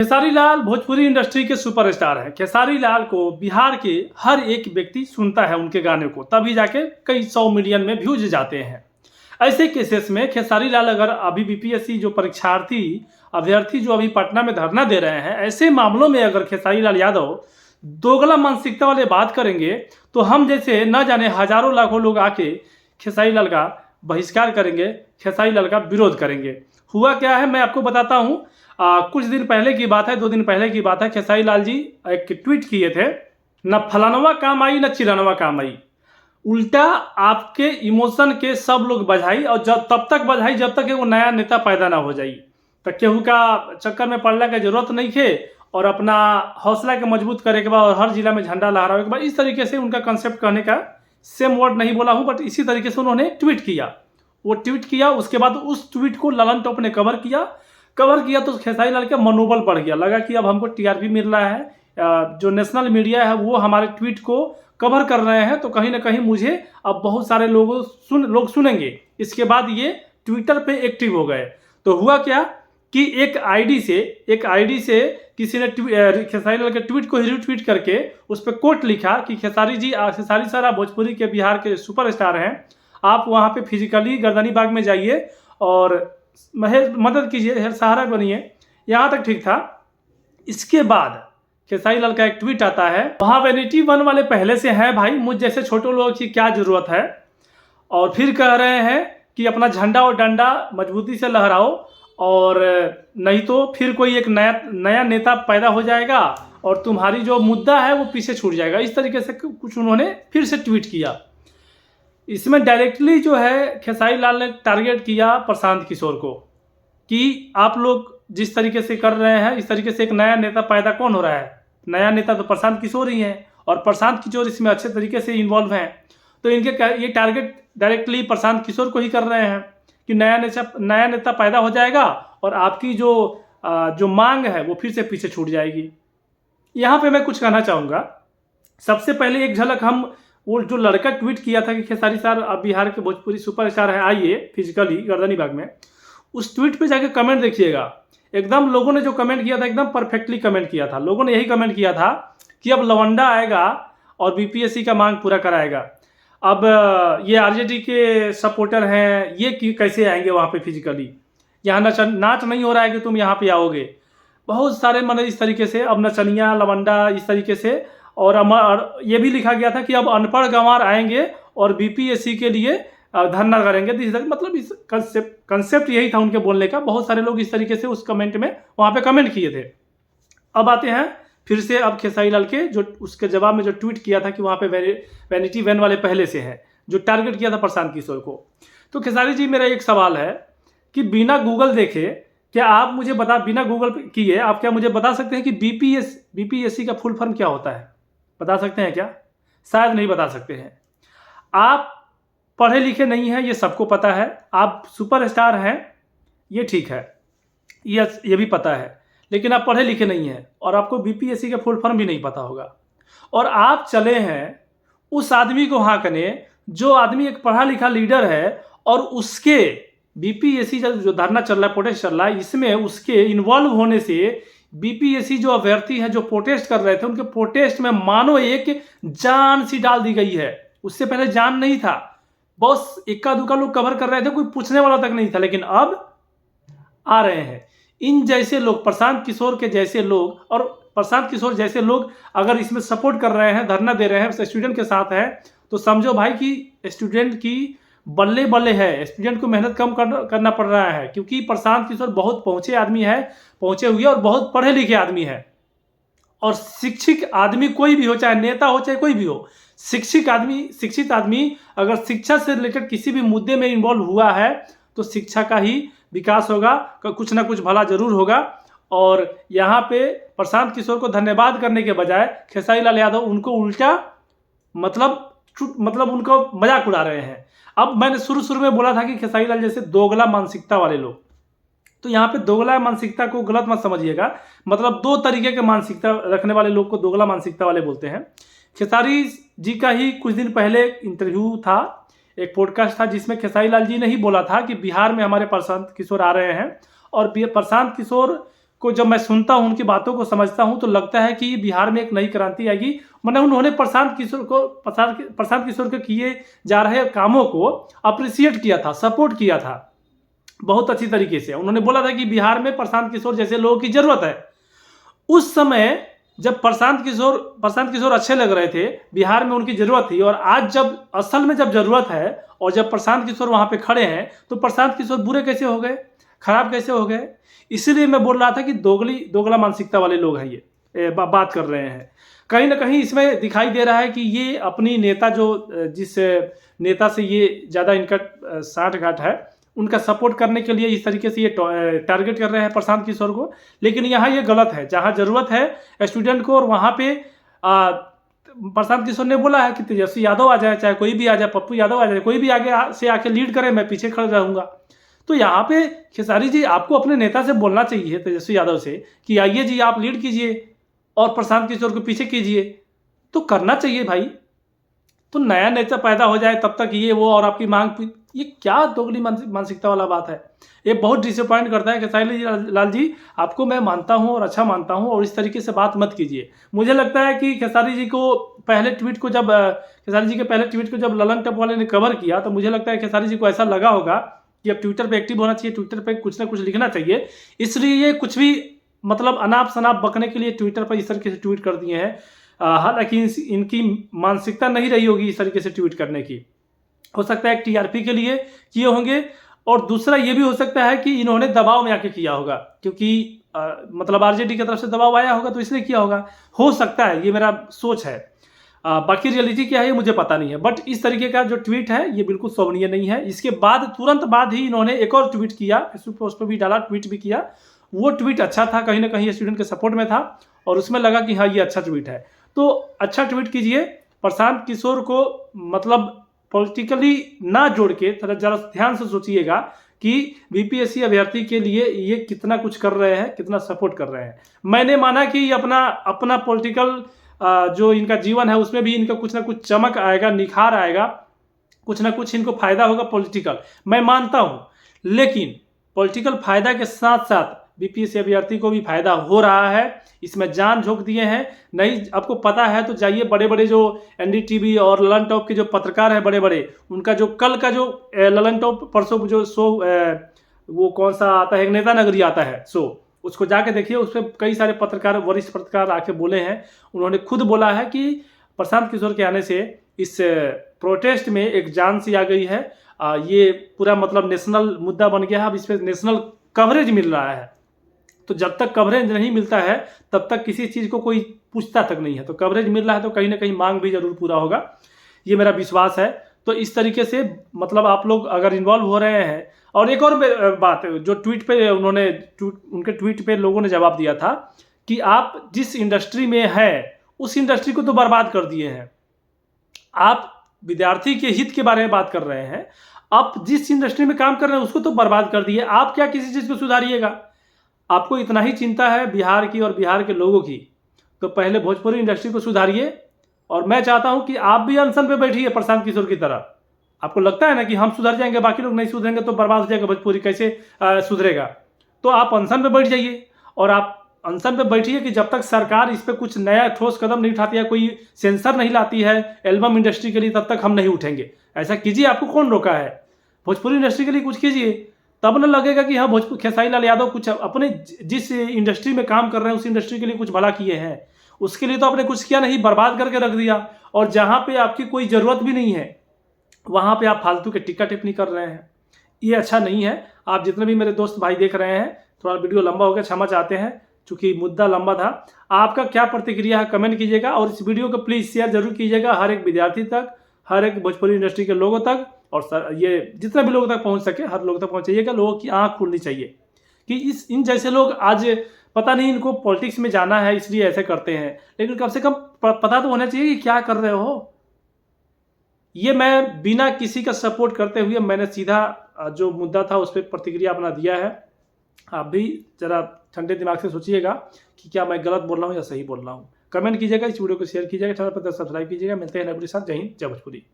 Khesari Lal Bhojpuri industry के superstar हैं। खेसारी लाल को बिहार के हर एक व्यक्ति सुनता है उनके गाने को, तभी जाके कई 100 मिलियन में व्यूज जाते हैं। ऐसे केसेस में खेसारी लाल अगर अभी बीपीएससी जो परीक्षार्थी अभ्यर्थी जो अभी पटना में धरना दे रहे हैं, ऐसे मामलों में अगर खेसारी लाल यादव दोगला मानसिकता वाले बात करेंगे तो हम जैसे न जाने हजारों लाखों लोग आके खेसारी लाल का बहिष्कार करेंगे, खेसारी लाल का विरोध करेंगे। हुआ क्या है मैं आपको बताता हूँ। कुछ दिन पहले की बात है, 2 दिन पहले की बात है। खेसारी लाल जी एक ट्वीट किए थे, न फलानवा काम आई न चिलानवा काम आई, उल्टा आपके इमोशन के सब लोग बधाई, और जब तब तक बधाई जब तक वो नया नेता पैदा ना हो जाए। तो केहू का चक्कर में पड़ने की जरूरत नहीं है और अपना हौसला के मजबूत करे के बाद और हर जिला में झंडा लहरावे के बाद, इस तरीके से उनका कंसेप्ट कहने का सेम वर्ड नहीं बोला हूँ, बट इसी तरीके से उन्होंने ट्वीट किया। वो ट्वीट किया, उसके बाद उस ट्वीट को ललन टॉप ने कवर किया तो खेसारी लाल का मनोबल बढ़ गया। लगा कि अब हमको टीआरपी मिल रहा है, जो नेशनल मीडिया है वो हमारे ट्वीट को कवर कर रहे हैं, तो कहीं ना कहीं मुझे अब बहुत सारे लोग सुनेंगे। इसके बाद ये ट्विटर पे एक्टिव हो गए। तो हुआ क्या कि एक आईडी से किसी ने खेसारी लाल के ट्वीट को रीट्वीट करके उस पर कोट लिखा कि खेसारी सर आप भोजपुरी के बिहार के सुपरस्टार हैं, आप वहाँ पे फिजिकली गर्दनी बाग में जाइए और मदद कीजिए, सहारा बनिए। यहाँ तक ठीक था। इसके बाद खेसारी लाल का एक ट्वीट आता है, वहाँ वैनिटी 1 वाले पहले से हैं भाई, मुझ जैसे छोटे लोगों की क्या जरूरत है। और फिर कह रहे हैं कि अपना झंडा और डंडा मजबूती से लहराओ, और नहीं तो फिर कोई एक नया नेता पैदा हो जाएगा और तुम्हारी जो मुद्दा है वो पीछे छूट जाएगा। इस तरीके से कुछ उन्होंने फिर से ट्वीट किया। इसमें डायरेक्टली जो है खेसारी लाल ने टारगेट किया प्रशांत किशोर को कि आप लोग जिस तरीके से कर रहे हैं, इस तरीके से एक नया नेता पैदा कौन हो रहा है? नया नेता तो प्रशांत किशोर ही है, और प्रशांत किशोर इसमें अच्छे तरीके से इन्वॉल्व हैं। तो इनके ये टारगेट डायरेक्टली प्रशांत किशोर को ही कर रहे हैं कि नया नेता पैदा हो जाएगा और आपकी जो मांग है वो फिर से पीछे छूट जाएगी। यहाँ पे मैं कुछ कहना चाहूँगा। सबसे पहले एक झलक हम वो जो लड़का ट्वीट किया था कि खेसारी सर अब बिहार के भोजपुरी सुपरस्टार हैं, आइए फिजिकली गर्दनी बाग में, उस ट्वीट पे जाके कमेंट देखिएगा। एकदम लोगों ने जो कमेंट किया था एकदम परफेक्टली कमेंट किया था। लोगों ने यही कमेंट किया था कि अब लवंडा आएगा और बीपीएससी का मांग पूरा कराएगा। अब ये आरजेडी के सपोर्टर हैं, ये कैसे आएंगे वहाँ पे फिजिकली? यहाँ नाच नहीं हो रहा है कि तुम यहाँ पे आओगे। बहुत सारे मतलब इस तरीके से अब नचनिया लवंडा इस तरीके से, और ये भी लिखा गया था कि अब अनपढ़ गंवार आएंगे और बीपीएससी के लिए धरना करेंगे। मतलब इस कंसेप्ट यही था उनके बोलने का। बहुत सारे लोग इस तरीके से उस कमेंट में वहाँ पे कमेंट किए थे। अब आते हैं फिर से अब खेसारी लाल के जो उसके जवाब में जो ट्वीट किया था कि वहाँ पे वैनिटी 1 वाले पहले से हैं, जो टारगेट किया था प्रशांत किशोर को। तो खेसारी जी, मेरा एक सवाल है कि बिना गूगल देखे क्या आप मुझे बिना गूगल किए आप क्या मुझे बता सकते हैं कि बीपीएससी का फुल फॉर्म क्या होता है? बता सकते हैं क्या? शायद नहीं बता सकते हैं। आप पढ़े लिखे नहीं हैं, ये सबको पता है। आप सुपरस्टार हैं, ये ठीक है, ये भी पता है, लेकिन आप पढ़े लिखे नहीं हैं और आपको बीपीएससी का फुल फॉर्म भी नहीं पता होगा। और आप चले हैं उस आदमी को हाँकने जो आदमी एक पढ़ा लिखा लीडर है, और उसके बीपीएससी जो धरना चल रहा है, प्रोटेस्ट चल रहा है, इसमें उसके इन्वॉल्व होने से बीपीएससी जो अभ्यर्थी हैं जो प्रोटेस्ट कर रहे थे, उनके प्रोटेस्ट में मानो एक जान सी डाल दी गई है। उससे पहले जान नहीं था, बस इक्का दुक्का लोग कवर कर रहे थे, कोई पूछने वाला तक नहीं था। लेकिन अब आ रहे हैं इन जैसे लोग, प्रशांत किशोर के जैसे लोग, और प्रशांत किशोर जैसे लोग अगर इसमें सपोर्ट कर रहे हैं, धरना दे रहे हैं, स्टूडेंट के साथ है, तो समझो भाई कि स्टूडेंट की बल्ले बल्ले है। स्टूडेंट को मेहनत कम करना पड़ रहा है, क्योंकि प्रशांत किशोर बहुत पहुंचे हुए और बहुत पढ़े लिखे आदमी है। और शिक्षित आदमी कोई भी हो, चाहे नेता हो चाहे कोई भी हो, शिक्षित आदमी अगर शिक्षा से रिलेटेड किसी भी मुद्दे में इन्वॉल्व हुआ है तो शिक्षा का ही विकास होगा, कुछ ना कुछ भला जरूर होगा। और यहाँ पे प्रशांत किशोर को धन्यवाद करने के बजाय खेसारी लाल यादव उनको उल्टा मतलब उनको मजाक उड़ा रहे हैं। अब मैंने शुरू में बोला था कि खेसारी लाल जैसे दोगला मानसिकता वाले लोग, तो यहाँ पे दोगला मानसिकता को गलत मत समझिएगा। मतलब 2 तरीके के मानसिकता रखने वाले लोग को दोगला मानसिकता वाले बोलते हैं। खेसारी जी का ही कुछ दिन पहले इंटरव्यू था, एक पॉडकास्ट था, जिसमें खेसारी लाल जी ने ही बोला था कि बिहार में हमारे प्रशांत किशोर आ रहे हैं और प्रशांत किशोर को जब मैं सुनता हूँ, उनकी बातों को समझता हूँ, तो लगता है कि बिहार में एक नई क्रांति आएगी। मतलब उन्होंने प्रशांत किशोर के किए जा रहे कामों को अप्रिशिएट किया था, सपोर्ट किया था बहुत अच्छी तरीके से। उन्होंने बोला था कि बिहार में प्रशांत किशोर जैसे लोगों की जरूरत है। उस समय जब प्रशांत किशोर अच्छे लग रहे थे, बिहार में उनकी जरूरत थी, और आज जब असल में जब जरूरत है और जब प्रशांत किशोर वहां पे खड़े हैं, तो प्रशांत किशोर बुरे कैसे हो गए, खराब कैसे हो गए? इसीलिए मैं बोल रहा था कि दोगला मानसिकता वाले लोग हैं ये बात कर रहे हैं। कहीं ना कहीं इसमें दिखाई दे रहा है कि ये अपनी नेता जिस नेता से ये ज़्यादा इनका साठ गांठ है, उनका सपोर्ट करने के लिए इस तरीके से ये टारगेट कर रहे हैं प्रशांत किशोर को। लेकिन यहाँ ये गलत है। जहाँ जरूरत है स्टूडेंट को, और वहाँ पे प्रशांत किशोर ने बोला है कि तेजस्वी यादव आ जाए, चाहे कोई भी आ जाए, पप्पू यादव आ जाए, कोई भी आगे से आके लीड करे, मैं पीछे खड़ा रहूंगा। तो यहाँ पे खेसारी जी, आपको अपने नेता से बोलना चाहिए, तेजस्वी यादव से, कि आइए जी आप लीड कीजिए और प्रशांत किशोर को पीछे कीजिए। तो करना चाहिए भाई। तो नया नेता पैदा हो जाए तब तक ये वो और आपकी मांग, ये क्या दोगली मानसिकता वाला बात है? ये बहुत डिसअपॉइंट करता है। खेसारी लाल जी, आपको मैं मानता हूँ और अच्छा मानता हूँ, और इस तरीके से बात मत कीजिए। मुझे लगता है कि खेसारी जी के पहले ट्वीट को जब ललन टॉप वाले ने कवर किया, तो मुझे लगता है खेसारी जी को ऐसा लगा होगा कि अब ट्विटर पे एक्टिव होना चाहिए, ट्विटर पे कुछ ना कुछ लिखना चाहिए। इसलिए ये कुछ भी मतलब अनाप शनाप बकने के लिए ट्विटर पर इस तरीके से ट्वीट कर दिए हैं। हालांकि इनकी मानसिकता नहीं रही होगी इस तरीके से ट्वीट करने की। हो सकता है टीआरपी के लिए किए होंगे, और दूसरा ये भी हो सकता है कि इन्होंने दबाव में आके किया होगा, क्योंकि मतलब आरजेडी की तरफ से दबाव आया होगा तो इसलिए किया होगा। हो सकता है, ये मेरा सोच है। बाकी रियलिटी क्या है ये मुझे पता नहीं है, बट इस तरीके का जो ट्वीट है ये बिल्कुल शोभनीय नहीं है। इसके बाद तुरंत बाद ही इन्होंने एक और ट्वीट किया, फेसबुक पोस्ट पर भी डाला, ट्वीट भी किया। वो ट्वीट अच्छा था, कहीं ना कहीं स्टूडेंट के सपोर्ट में था, और उसमें लगा कि हाँ ये अच्छा ट्वीट है। तो अच्छा ट्वीट कीजिए, प्रशांत किशोर को मतलब पॉलिटिकली ना जोड़ के थोड़ा जरा ध्यान से सोचिएगा कि बीपीएससी अभ्यर्थी के लिए ये कितना कुछ कर रहे हैं, कितना सपोर्ट कर रहे हैं। मैंने माना कि अपना पॉलिटिकल जो इनका जीवन है उसमें भी इनका कुछ ना कुछ चमक आएगा, निखार आएगा, कुछ ना कुछ इनको फायदा होगा पॉलिटिकल, मैं मानता हूँ। लेकिन पॉलिटिकल फायदा के साथ साथ बीपीएससी अभ्यर्थी को भी फायदा हो रहा है, इसमें जान झोंक दिए हैं। नहीं आपको पता है तो जाइए, बड़े बड़े जो एनडीटीवी और ललन टॉप के जो पत्रकार हैं बड़े बड़े, उनका जो कल का जो ललन टॉप परसों जो शो वो कौन सा आता है, नेता नगरी आता है शो, उसको जाके देखिए। उस पर कई सारे पत्रकार, वरिष्ठ पत्रकार आके बोले हैं। उन्होंने खुद बोला है कि प्रशांत किशोर के आने से इस प्रोटेस्ट में एक जान सी आ गई है। ये पूरा मतलब नेशनल मुद्दा बन गया है, अब इस पर नेशनल कवरेज मिल रहा है। तो जब तक कवरेज नहीं मिलता है तब तक किसी चीज़ को कोई पूछता तक नहीं है। तो कवरेज मिल रहा है तो कहीं ना कहीं मांग भी जरूर पूरा होगा, ये मेरा विश्वास है। तो इस तरीके से मतलब आप लोग अगर इन्वॉल्व हो रहे हैं। और एक और बात, जो ट्वीट पे उनके ट्वीट पे लोगों ने जवाब दिया था कि आप जिस इंडस्ट्री में है उस इंडस्ट्री को तो बर्बाद कर दिए हैं। आप विद्यार्थी के हित के बारे में बात कर रहे हैं, आप जिस इंडस्ट्री में काम कर रहे हैं उसको तो बर्बाद कर दिए, आप क्या किसी चीज़ को सुधारिएगा? आपको इतना ही चिंता है बिहार की और बिहार के लोगों की, तो पहले भोजपुरी इंडस्ट्री को सुधारिए। और मैं चाहता हूं कि आप भी अनशन पे बैठिए प्रशांत किशोर की तरह। आपको लगता है ना कि हम सुधर जाएंगे, बाकी लोग नहीं सुधरेंगे तो बर्बाद हो जाएगा भोजपुरी, कैसे सुधरेगा? तो आप अनशन पे बैठ जाइए, और आप अनशन पे बैठिए कि जब तक सरकार इस पर कुछ नया ठोस कदम नहीं उठाती है, कोई सेंसर नहीं लाती है एल्बम इंडस्ट्री के लिए, तब तक हम नहीं उठेंगे। ऐसा कीजिए, आपको कौन रोका है? भोजपुरी इंडस्ट्री के लिए कुछ कीजिए, तब न लगेगा कि हाँ खेसारी लाल यादव कुछ अपने जिस इंडस्ट्री में काम कर रहे हैं उस इंडस्ट्री के लिए कुछ भला किए हैं। उसके लिए तो आपने कुछ किया नहीं, बर्बाद करके रख दिया। और जहाँ पे आपकी कोई ज़रूरत भी नहीं है वहाँ पे आप फालतू के टिक्का टिप्पणी कर रहे हैं, ये अच्छा नहीं है। आप जितने भी मेरे दोस्त भाई देख रहे हैं, थोड़ा वीडियो लंबा हो गया, क्षमा चाहते हैं चूँकि मुद्दा लंबा था। आपका क्या प्रतिक्रिया है कमेंट कीजिएगा, और इस वीडियो को प्लीज़ शेयर जरूर कीजिएगा हर एक विद्यार्थी तक, हर एक भोजपुरी इंडस्ट्री के लोगों तक, और ये जितना भी लोगों तक पहुंच सके हर लोगों तक पहुंचाइएगा। लोगों की आंख खुलनी चाहिए कि इन जैसे लोग आज पता नहीं इनको पॉलिटिक्स में जाना है इसलिए ऐसे करते हैं, लेकिन कम से कम पता तो होना चाहिए कि क्या कर रहे हो। ये मैं बिना किसी का सपोर्ट करते हुए मैंने सीधा जो मुद्दा था उस पर प्रतिक्रिया अपना दिया है। आप भी जरा ठंडे दिमाग से सोचिएगा कि क्या मैं गलत बोल रहा हूँ या सही बोल रहा हूँ। कमेंट कीजिएगा, इस वीडियो को शेयर कीजिएगा, चैनल पर सब्सक्राइब कीजिएगा। मिलते हैं नए वीडियो के साथ। जय हिंद, जय भोजपुरी।